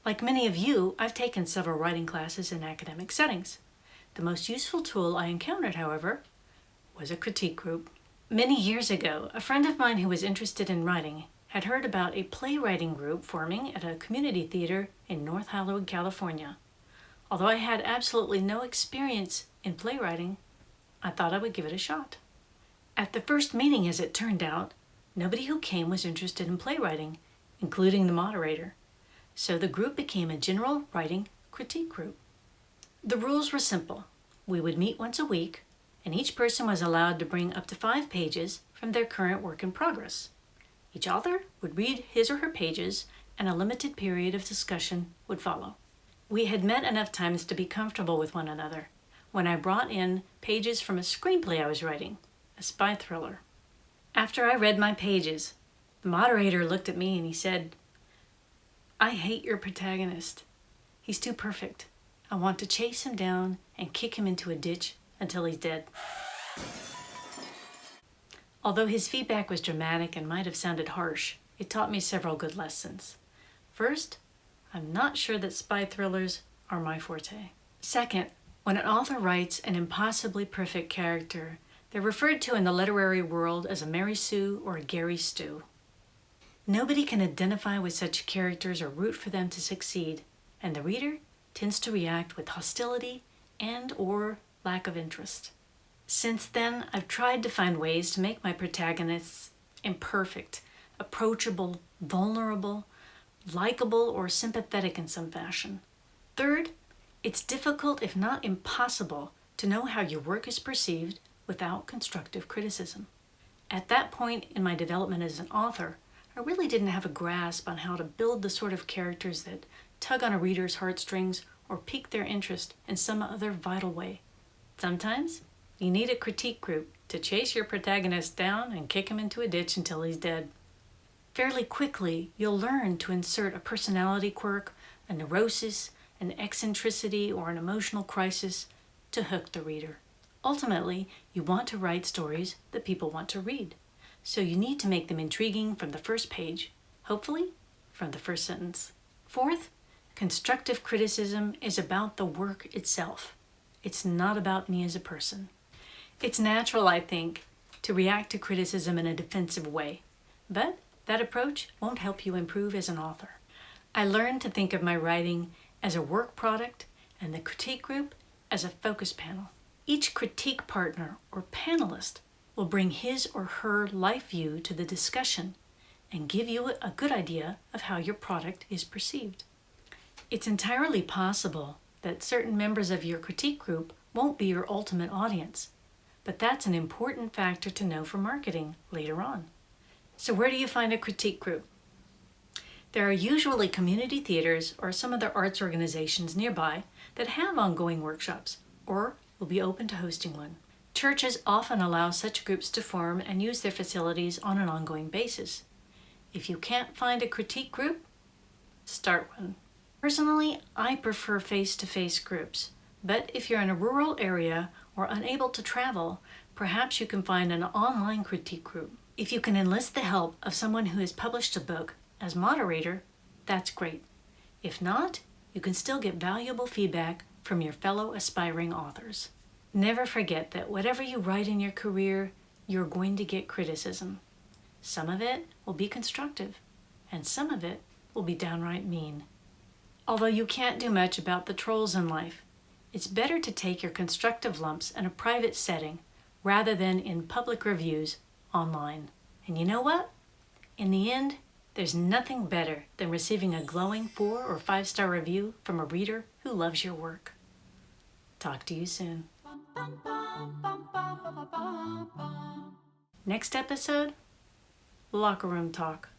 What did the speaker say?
Like many of you, I've taken several writing classes in academic settings. The most useful tool I encountered, however, was a critique group. Many years ago, a friend of mine who was interested in writing had heard about a playwriting group forming at a community theater in North Hollywood, California. Although I had absolutely no experience in playwriting, I thought I would give it a shot. At the first meeting, as it turned out, nobody who came was interested in playwriting, including the moderator. So the group became a general writing critique group. The rules were simple. We would meet once a week, and each person was allowed to bring up to 5 pages from their current work in progress. Each author would read his or her pages, and a limited period of discussion would follow. We had met enough times to be comfortable with one another when I brought in pages from a screenplay I was writing, a spy thriller. After I read my pages, the moderator looked at me and he said, "I hate your protagonist. He's too perfect. I want to chase him down and kick him into a ditch until he's dead." Although his feedback was dramatic and might have sounded harsh, it taught me several good lessons. First, I'm not sure that spy thrillers are my forte. Second, when an author writes an impossibly perfect character, they're referred to in the literary world as a Mary Sue or a Gary Stu. Nobody can identify with such characters or root for them to succeed, and the reader tends to react with hostility and or lack of interest. Since then, I've tried to find ways to make my protagonists imperfect, approachable, vulnerable, likable, or sympathetic in some fashion. Third, it's difficult, if not impossible, to know how your work is perceived without constructive criticism. At that point in my development as an author, I really didn't have a grasp on how to build the sort of characters that tug on a reader's heartstrings or pique their interest in some other vital way. Sometimes you need a critique group to chase your protagonist down and kick him into a ditch until he's dead. Fairly quickly, you'll learn to insert a personality quirk, a neurosis, an eccentricity, or an emotional crisis to hook the reader. Ultimately, you want to write stories that people want to read. So you need to make them intriguing from the first page, hopefully from the first sentence. Fourth, constructive criticism is about the work itself. It's not about me as a person. It's natural, I think, to react to criticism in a defensive way, but that approach won't help you improve as an author. I learned to think of my writing as a work product and the critique group as a focus panel. Each critique partner or panelist will bring his or her life view to the discussion and give you a good idea of how your product is perceived. It's entirely possible that certain members of your critique group won't be your ultimate audience, but that's an important factor to know for marketing later on. So where do you find a critique group? There are usually community theaters or some other arts organizations nearby that have ongoing workshops or will be open to hosting one. Churches often allow such groups to form and use their facilities on an ongoing basis. If you can't find a critique group, start one. Personally, I prefer face-to-face groups, but if you're in a rural area or unable to travel, perhaps you can find an online critique group. If you can enlist the help of someone who has published a book as moderator, that's great. If not, you can still get valuable feedback from your fellow aspiring authors. Never forget that whatever you write in your career, you're going to get criticism. Some of it will be constructive, and some of it will be downright mean. Although you can't do much about the trolls in life, it's better to take your constructive lumps in a private setting rather than in public reviews online. And you know what? In the end, there's nothing better than receiving a glowing 4 or 5-star review from a reader who loves your work. Talk to you soon. Next episode, locker room talk.